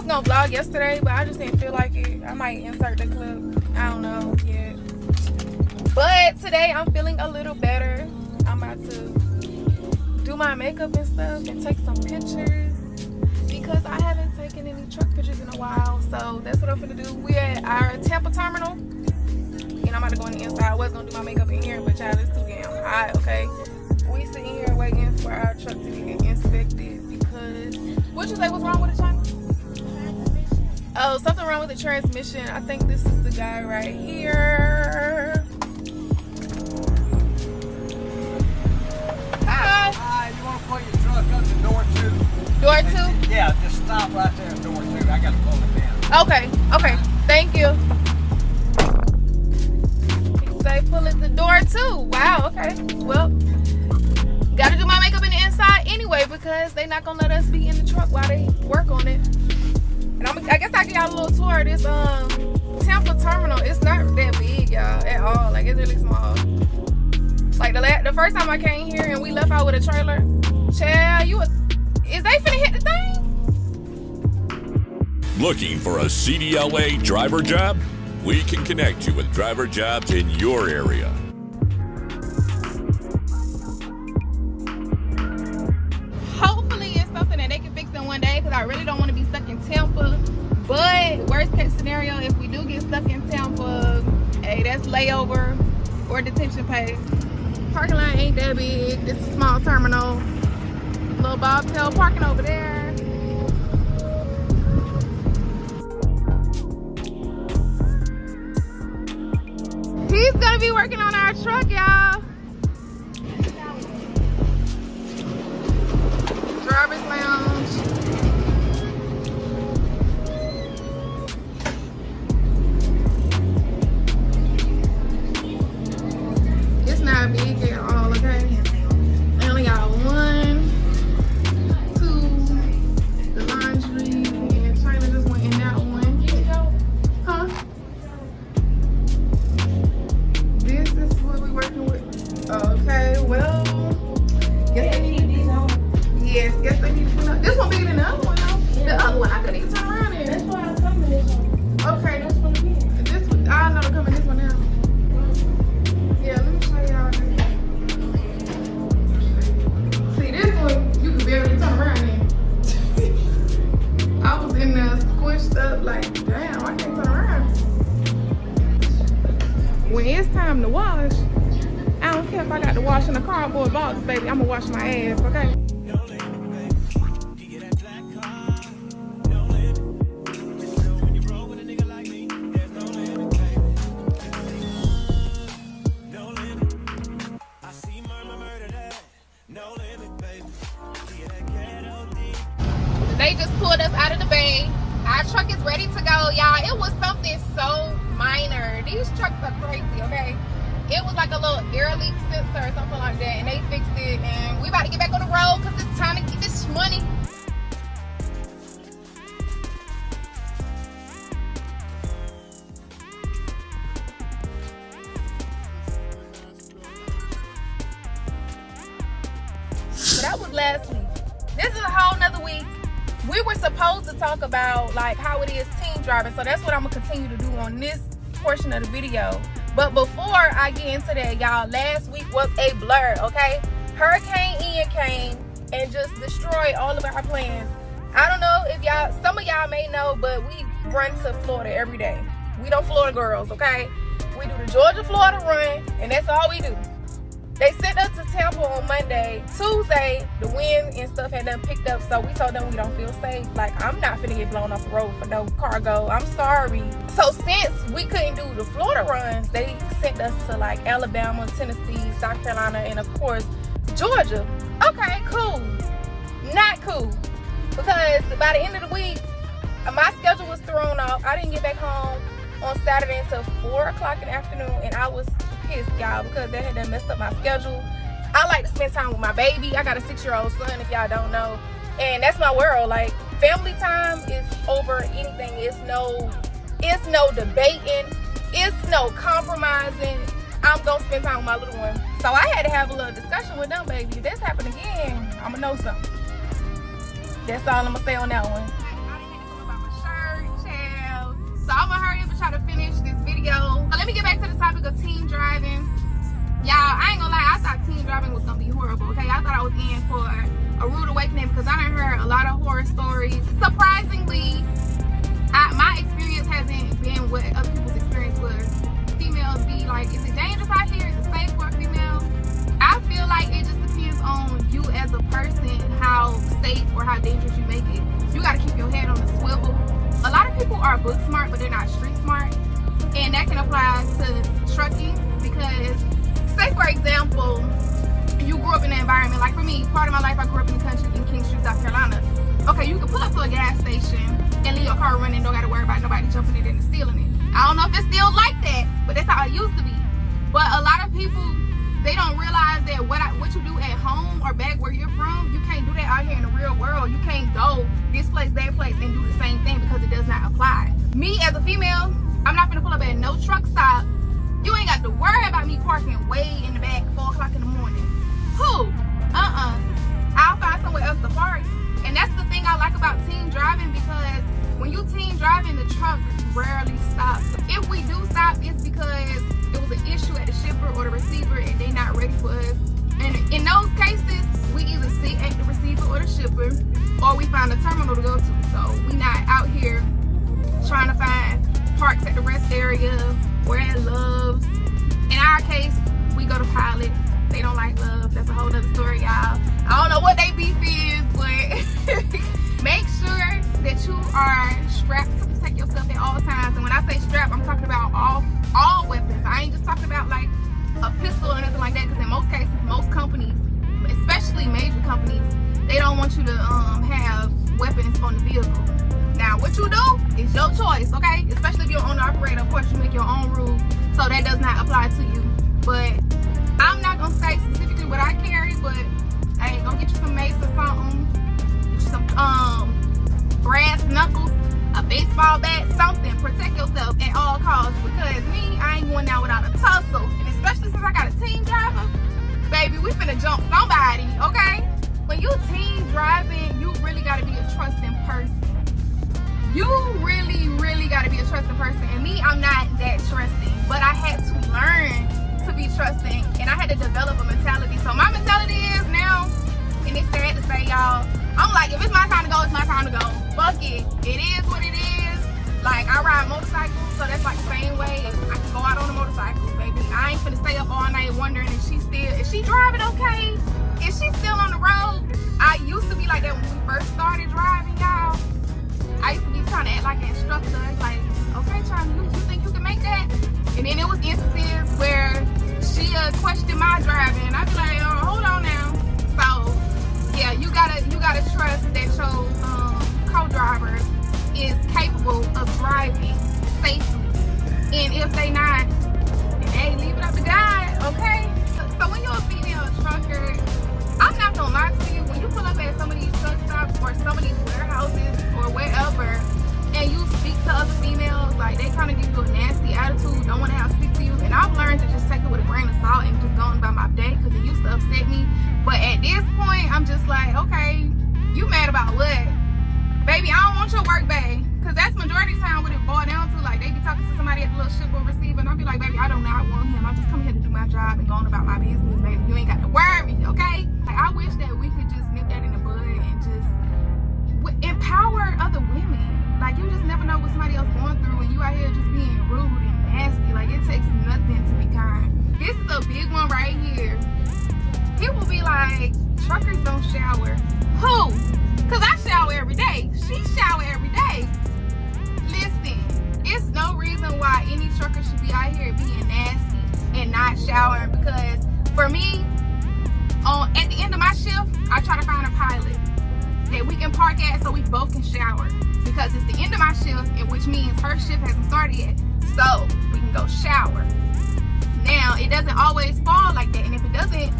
gonna vlog yesterday, but I just didn't feel like it. I might insert the clip. I don't know yet. But today I'm feeling a little better. I'm about to do my makeup and stuff and take some pictures because I haven't taken any truck pictures in a while. So that's what I'm gonna do. We're at our Tampa terminal and I'm about to go on the inside. I was gonna do my makeup in here, but child, it's too damn hot, okay? We sitting here waiting for our truck to get inspected because, what you say, what's wrong with the China? Oh, something wrong with the transmission. I think this is the guy right here. Hi. Hi, you want to pull your truck up to door 2? Door 2? Yeah, just stop right there at door 2. I got to pull it down. Okay, okay. Thank you. He say pull it to door 2. Wow, okay. Well, gotta do my makeup in the inside anyway because they not gonna let us be in the truck while they work on it. And I guess I give y'all a little tour of this Tampa terminal. It's not that big, y'all, at all. Like, it's really small. Like the first time I came here and we left out with a trailer, child, is they finna hit the thing? Looking for a CDLA driver job? We can connect you with driver jobs in your area. Hopefully it's something that they can fix in one day because I really don't want to be stuck in Tampa. But worst case scenario, if we do get stuck in Tampa, hey, that's layover or detention pay. Parking lot ain't that big. This is a small terminal. Little bobtail parking over there. He's gonna be working on our truck, y'all. Driver's lounge. It's not big at all, okay? I only got 1, 2, the laundry, and China just went in that one. Huh? This is what we working with. Okay, well, guess they need these on. Yes, guess they need to put up. This one bigger than the other one, though. The other one I couldn't even turn around in. That's why I'm coming this one. Okay, That's what it is. this one, I know to come in this one now. Yeah, let me show y'all this. See, this one, you can barely turn around in. I was in there squished up like, damn, I can't turn around. When it's time to wash, I don't care if I got to wash in a cardboard box, baby. I'm gonna wash my ass, okay? They just pulled us out of the bay. Our truck is ready to go, y'all. It was something so minor. These trucks are crazy, okay? It was like a little air leak sensor or something like that, and they fixed it. And we about to get back on the road because it's time to get this money. So that was last week. This is a whole nother week. We were supposed to talk about like how it is team driving, so that's what I'm gonna continue to do on this portion of the video. But before I get into that, y'all, last week was a blur, okay? Hurricane Ian came and just destroyed all of our plans. I don't know if y'all, some of y'all may know, but we run to Florida every day. We don't Florida girls, okay? We do the Georgia-Florida run, and that's all we do. They sent us to Tampa on Monday. Tuesday, the wind and stuff had done picked up, so we told them we don't feel safe. Like, I'm not finna get blown off the road for no cargo. I'm sorry. So since we couldn't do the Florida runs, they sent us to like Alabama, Tennessee, South Carolina, and of course, Georgia. Okay, cool. Not cool. Because by the end of the week, my schedule was thrown off. I didn't get back home on Saturday until 4 o'clock in the afternoon, and I was pissed, y'all, because they had done messed up my schedule. I like to spend time with my baby. I got a 6-year-old son, if y'all don't know, and that's my world. Like, family time is over anything. It's no debating, it's no compromising. I'm gonna spend time with my little one. So I had to have a little discussion with them, baby. If this happened again, I'ma know something. That's all I'm gonna say on that one. I didn't have to go about my So I'm gonna hurry up and try to finish this video. So let me get back to the topic of teen driving. Y'all, I ain't gonna lie, I thought teen driving was gonna be horrible, okay? I thought I was in for a rude awakening because I done heard a lot of horror stories. Surprisingly, my experience hasn't been what other people's experience was. Females be like, is it dangerous out here? Is it safe for a female? I feel like it just depends on you as a person, how safe or how dangerous you make it. You gotta keep your head on the swivel. A lot of people are book smart, but they're not street smart. And that can apply to trucking because, say for example, you grew up in an environment, like for me, part of my life I grew up in the country in King Street, South Carolina. Okay, you can pull up to a gas station and leave your car running, don't gotta worry about nobody jumping in and stealing it. I don't know if it's still like that, but that's how it used to be. But a lot of people, they don't realize that what you do at home or back where you're from, you can't do that out here in the real world. You can't go this place, that place, and do the same thing because it does not apply. Me as a female, I'm not gonna pull up at no truck stop. You ain't got to worry about me parking way in the back, 4 o'clock in the morning. Who? I'll find somewhere else to park. And that's the thing I like about teen driving, because when you teen driving, the truck rarely stops. If we do stop, it's because it was an issue at the shipper or the receiver and they not ready for us. And in those cases, we either sit at the receiver or the shipper, or we find a terminal to go to. So we not out here trying to find parks at the rest area or at Love's. In our case, we go to Pilot. They don't like Love. That's a whole other story, y'all. I don't know what they beef is, but make sure that you are strapped to protect yourself at all times. And when I say strap, I'm talking about all weapons. I ain't just talking about like a pistol or anything like that, because in most cases, most companies, especially major companies, they don't want you to have weapons on the vehicle. Now, what you do is your choice, okay? Especially if you're an owner-operator, of course, you make your own rules, so that does not apply to you. But I'm not gonna say specifically what I carry, but hey, go get you some mace or something, get you some brass knuckles, a baseball bat, something. Protect yourself at all costs, because me, I ain't going down without a tussle. And especially since I got a teen driver, baby, we finna jump somebody, okay? When you teen driving, you really gotta be a trusting person. You really gotta be a trusting person. And me, I'm not that trusting, but I had to learn to be trusting, and I had to develop a mentality. So my mentality is now, and it's sad to say, y'all, I'm like, if it's my time to go, it's my time to go. Fuck it. It is what it is. Like, I ride motorcycles, so that's like the same way. I can go out on a motorcycle, baby. I ain't finna stay up all night wondering if she driving okay? Is she still on the road? I used to be like that when we first started driving, y'all. I used to be trying to act like an instructor. Like, okay, Charlie, you think you can make that? And then it was instances where she questioned my driving, and I'd be like, oh, hold on now. So yeah, you gotta trust that your co-driver is capable of driving safely. And if they not, then hey, leave it up to God, okay? So when you're a female trucker, I'm not gonna lie to you, when you pull up at some of these truck stops or some of these warehouses or wherever, and you speak to other females, like they kind of give you a nasty attitude, don't want to have to speak to you. And I've learned to just take it with a grain of salt and just go on about my day, because it used to upset me. But at this point, I'm just like, okay, you mad about what? Baby, I don't want your work bag, because that's majority of the time what it boils down to. Like, they be talking to somebody at the little ship or receiver, and I'll be like, baby, I do not want him. I'm just coming here to do my job and going about my business, baby. You ain't got to worry, okay? Like, I wish that we could just nip that in the bud and just empower other women. Like, you just never know what somebody else going through, and you out here just being rude and nasty. Like, it takes nothing to be kind. This is a big one right here. People be like, truckers don't shower. Who? Because I shower every day. She shower every day. Listen, it's no reason why any trucker should be out here being nasty and not showering, because for me, at the end of my shift, I try to find a Pilot that we can park at so we both can shower, because it's the end of my shift, which means her shift hasn't started yet, so we can go shower. Now, it doesn't always fall like that, and if it doesn't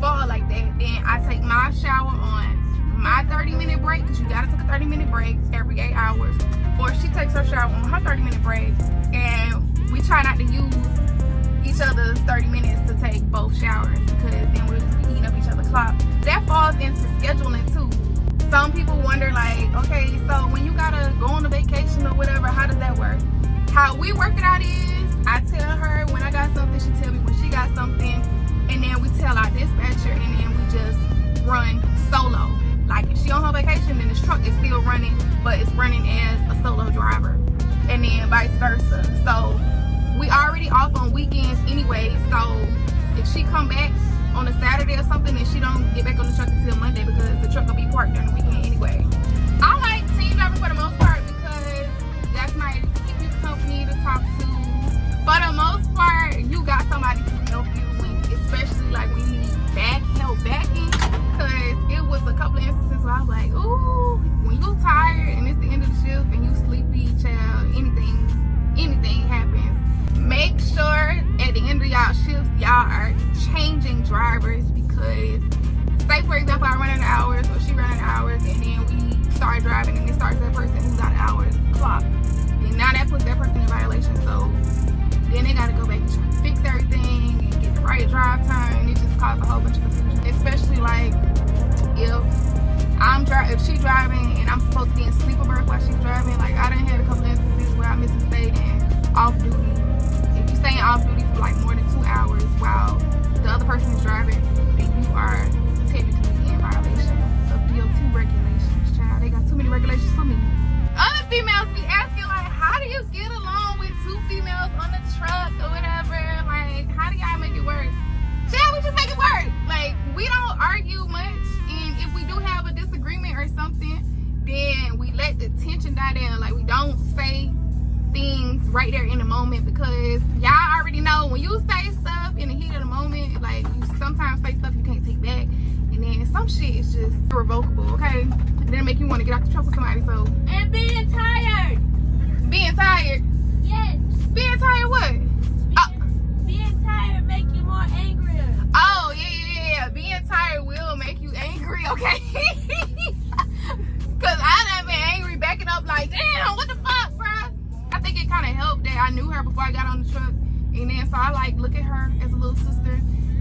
fall like that, then I take my shower on my 30-minute break, because you gotta take a 30-minute break every 8 hours, or she takes her shower on her 30-minute break, and we try not to use each other's 30 minutes to take both showers, because then we'll just be eating up each other's clock. That falls into scheduling too. Some people wonder, like, okay, so when you gotta go on a vacation or whatever, how does that work? how we work it out is I tell her when I got something, she tell me when she got something, and then we tell our dispatcher, and then we just run solo. Like if she on her vacation, then this truck is still running, but it's running as a solo driver, and then vice versa. So we already off on weekends anyway, so if she come back on a Saturday or something, then she don't get back on the truck until Monday because the truck will be parked during the weekend anyway. I like team driving for the most part because that's nice to keep you company to talk to. For the most part, you got somebody to help you when, especially like when you need help backing. Because it was a couple of instances where I was like, ooh, when you tired and it's the end of the shift and you sleepy, child, anything happens. Make sure at the end of y'all shifts, y'all are changing drivers because, say for example, I run out of hours or she run out of hours, and then we start driving and it starts that person who's got hours clock. And now that puts that person in violation. So then they gotta go back and try to fix everything and get the right drive time. It just causes a whole bunch of confusion. Especially like if she's driving and I'm supposed to be in sleeper berth while she's driving. Like I done had a couple instances where I missed and stayed in off duty. If you stay off duty for like more than 2 hours while the other person is driving, then you are technically in violation of DOT regulations, child. They got too many regulations for me. Other females be asking like, how do you get along with 2 females on the truck or whatever? Like, how do y'all make it work? Child, we just make it work. Like, we don't argue much, and if we do have a disagreement or something, then we let the tension die down. Like, we don't say things right there in the moment, because y'all already know when you say stuff in the heat of the moment, like you sometimes say stuff you can't take back, and then some shit is just irrevocable, okay? And then it make you want to get out the truck with somebody. So And being tired. being tired, Yes. being tired what? Being tired make you more angrier. Oh yeah. Being tired will make you angry, okay? Cause I done been angry backing up like, damn, what the fuck, bruh? I think it kind of helped that I knew her before I got on the truck, and then so I like look at her as a little sister.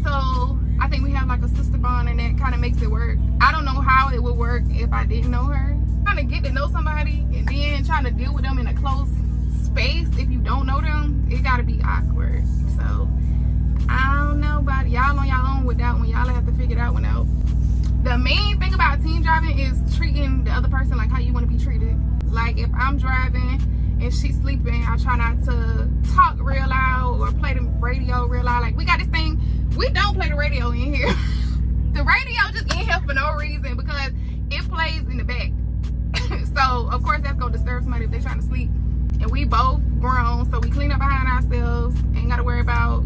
So I think we have like a sister bond, and that kind of makes it work. I don't know how it would work if I didn't know her. Trying to get to know somebody and then trying to deal with them in a close space if you don't know them, it gotta be awkward. So I don't know about it. Y'all on y'all own with that one. Y'all have to figure that one out. The main thing about team driving is treating the other person like how you want to be treated. Like if I'm driving and she's sleeping, I try not to talk real loud or play the radio real loud. Like we got this thing, we don't play the radio in here. The radio just in here for no reason because it plays in the back. So of course that's gonna disturb somebody if they're trying to sleep. And we both grown, so we clean up behind ourselves. Ain't gotta worry about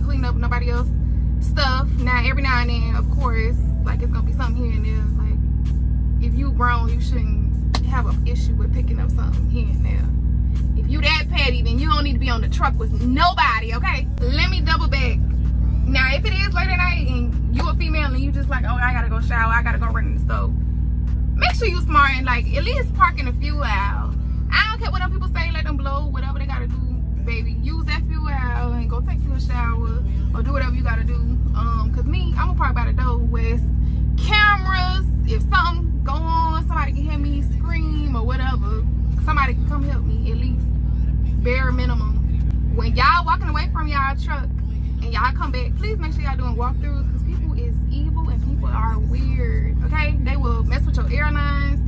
cleaning up nobody else's stuff. Now every now and then, of course, like it's gonna be something here and there. Like if you grown, you shouldn't have an issue with picking up something here and there. If you that petty, then you don't need to be on the truck with nobody, okay? Let me double back. Now if it is late at night and you a female and you just like, oh, I gotta go shower, I gotta go run in the stove, make sure you smart and like at least park in a fuel aisle. I don't care what other people say, let them blow, whatever they gotta do, baby. Use that fuel aisle and go take you a shower or do whatever you gotta do. Cause me, I'm gonna park by the door with cameras. If something go on, somebody can hear me scream or whatever, somebody can come help me at least, bare minimum. When y'all walking away from y'all truck and y'all come back, please make sure y'all doing walkthroughs, because people is evil and people are weird, okay? They will mess with your airlines,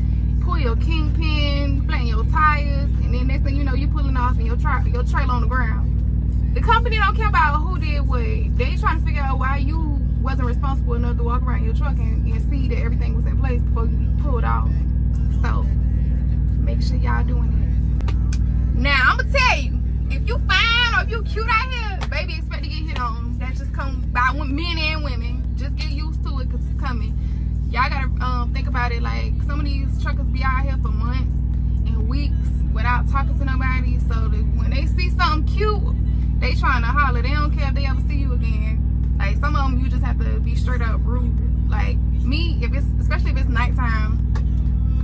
pull your kingpin, flatten your tires, and then next thing you know, you pulling off and your trailer on the ground. The company don't care about who did what. They trying to figure out why you wasn't responsible enough to walk around your truck and see that everything was in place before you pulled off. So make sure y'all doing it. Now I'm gonna tell you, if you fine or if you cute out here, baby, expect to get hit on. That just comes by men and women. Just get used to it, because it's coming. Y'all gotta think about it, like some of these truckers be out here for months and weeks without talking to nobody, so that when they see something cute, they trying to holler. They don't care if they ever see you again. Like some of them, you just have to be straight up rude. Like me, especially if it's nighttime,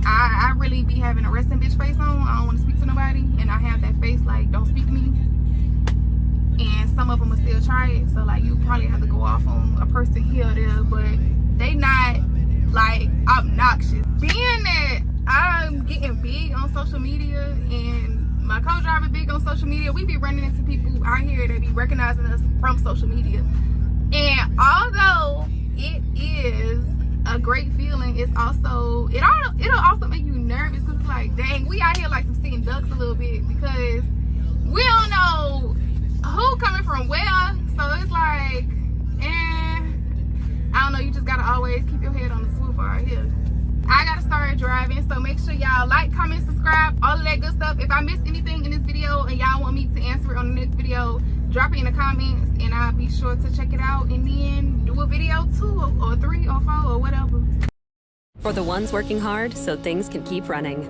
I really be having a resting bitch face on. I don't want to speak to nobody, and I have that face like, don't speak to me. And some of them will still try it, so like you probably have to go off on a person here or there, but they not like obnoxious. Being that I'm getting big on social media and My co-driver big on social media. We be running into people out here that be recognizing us from social media. And although it is a great feeling, it's also it'll also make you nervous because it's like, dang, we out here like some sitting ducks a little bit because we don't know who coming from where. So it's like, I don't know, you just gotta always keep your head on the swivel out here. I gotta start driving, so make sure y'all like, comment, subscribe, all of that good stuff. If I missed anything in this video and y'all want me to answer it on the next video, drop it in the comments and I'll be sure to check it out and then do a video 2 or 3 or 4 or whatever. For the ones working hard so things can keep running.